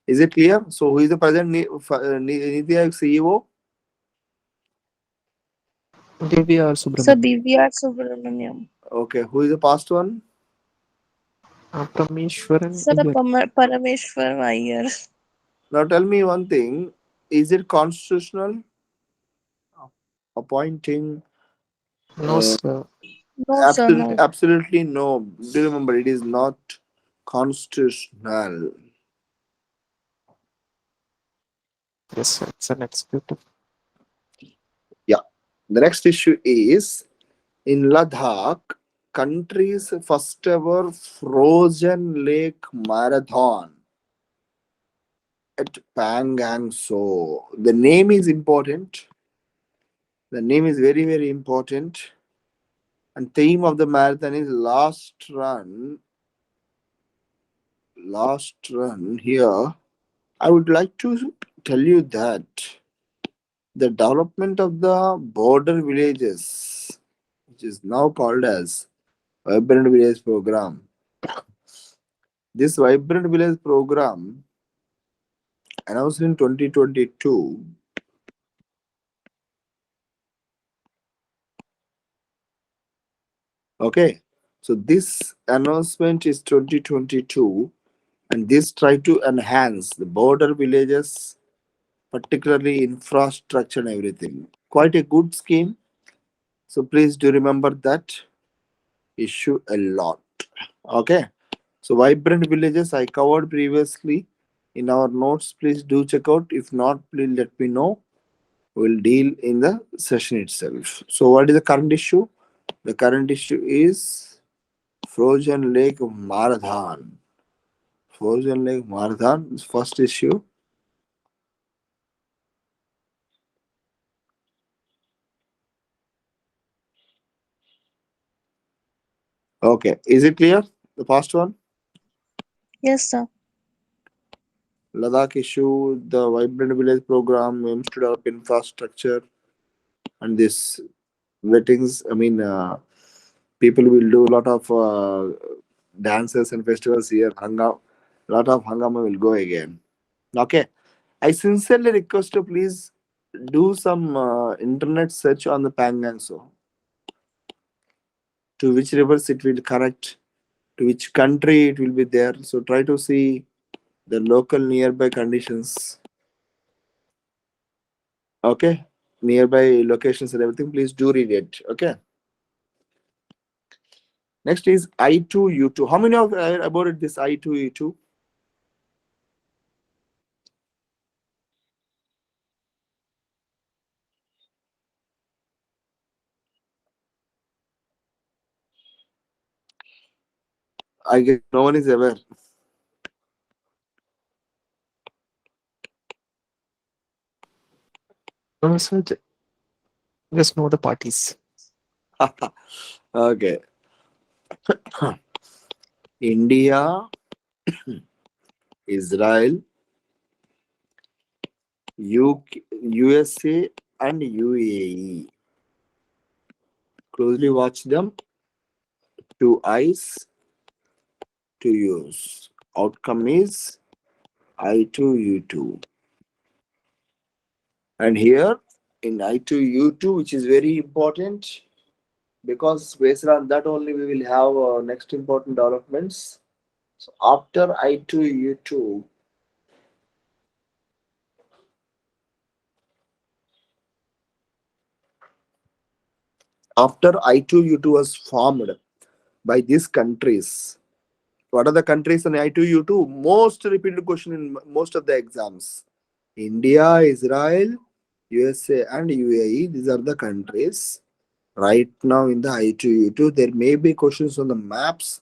Is it clear? So who is the present Niti Aayog CEO? DVR So Subramaniam. BVR Subramaniam. Okay, who is the past one? Parameswaran Sir, Iyer. Parameshwar Iyer. Now tell me one thing, is it constitutional? Appointing? No, sir. No, sir, no. Absolutely no. Do remember, it is not constitutional. Yes, sir. It's an executive. Yeah. The next issue is, in Ladakh, country's first ever frozen lake marathon at Pangang. So the name is important. The name is very, very important. And theme of the marathon is last run. Last run here. I would like to tell you that the development of the border villages, which is now called as Vibrant Village Program. This Vibrant Village Program, announced in 2022, okay, so this announcement is 2022, and this try to enhance the border villages, particularly infrastructure and everything. Quite a good scheme. So please do remember that issue a lot. Okay, so Vibrant Villages I covered previously in our notes. Please do check out. If not, please let me know. We'll deal in the session itself. So what is the current issue? The current issue is Frozen Lake Marathon. Frozen Lake Marathon is first issue. Okay, is it clear? The first one? Yes, sir. Ladakh issue, the Vibrant Village Program aims to develop infrastructure, and this weddings, people will do a lot of dances and festivals here. A lot of hangama will go again. Okay, I sincerely request you please do some internet search on the Pangang. So, to which rivers it will connect, to which country it will be there. So try to see the local nearby conditions. Okay, nearby locations and everything. Please do read it. Okay. Next is I2U2. How many of about this I2U2? I guess no one is aware. No, sir, just know the parties. Okay. India, Israel, UK, USA, and UAE. Closely watch them. 2 eyes, 2 U's. Outcome is I2U2. And here in I2U2, which is very important because based on that only we will have next important developments. So after I2U2, after I2U2 was formed by these countries, what are the countries in I2U2? Most repeated question in most of the exams. India, Israel, USA, and UAE. These are the countries. Right now in the I2U2, there may be questions on the maps.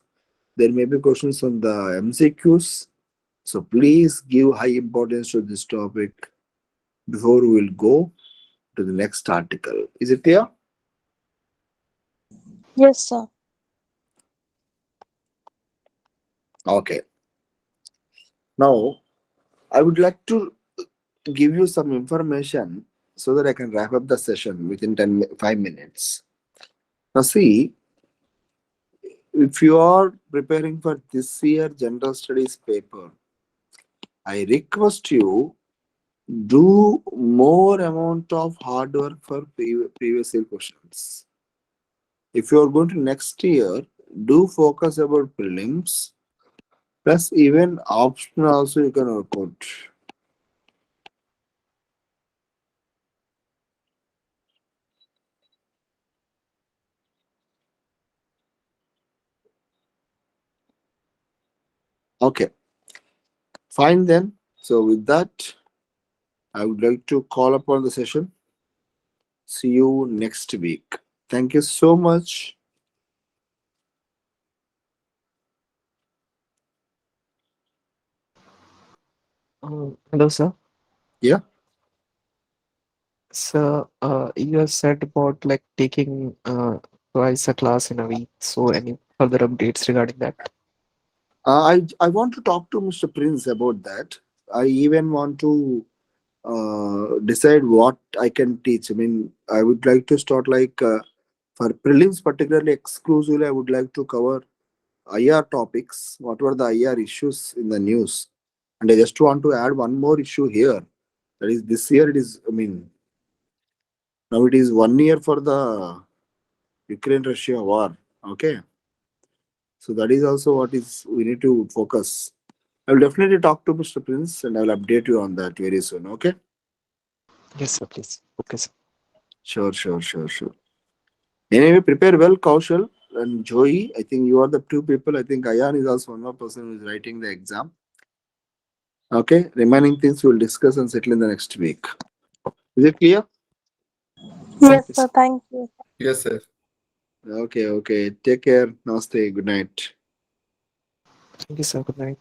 There may be questions on the MCQs. So please give high importance to this topic before we will go to the next article. Is it clear? Yes, sir. Okay. Now, I would like to give you some information so that I can wrap up the session within 5 minutes. Now, see, if you are preparing for this year general studies paper, I request you do more amount of hard work for previous year questions. If you are going to next year, do focus about prelims plus even option also you can work out. Okay, fine then. So with that, I would like to call upon the session. See you next week. Thank you so much. Hello, sir. Yeah. So, you have said about like taking twice a class in a week. So, any further updates regarding that? I want to talk to Mr. Prince about that. I even want to decide what I can teach. I mean, I would like to start like for prelims, particularly exclusively, I would like to cover IR topics. What were the IR issues in the news? And I just want to add one more issue here. That is, this year it is, I mean, now it is 1 year for the Ukraine-Russia war. Okay. So that is also what is we need to focus. I will definitely talk to Mr. Prince and I will update you on that very soon. Okay. Yes, sir, please. Okay, sir. Sure. Anyway, prepare well, Kaushal and Joey. I think you are the two people. I think Ayan is also one more person who is writing the exam. Okay. Remaining things we will discuss and settle in the next week. Is it clear? Yes, Okay, sir. sir. Thank you. Yes, sir. Okay. Take care. Namaste. Good night. Thank you, sir. Good night.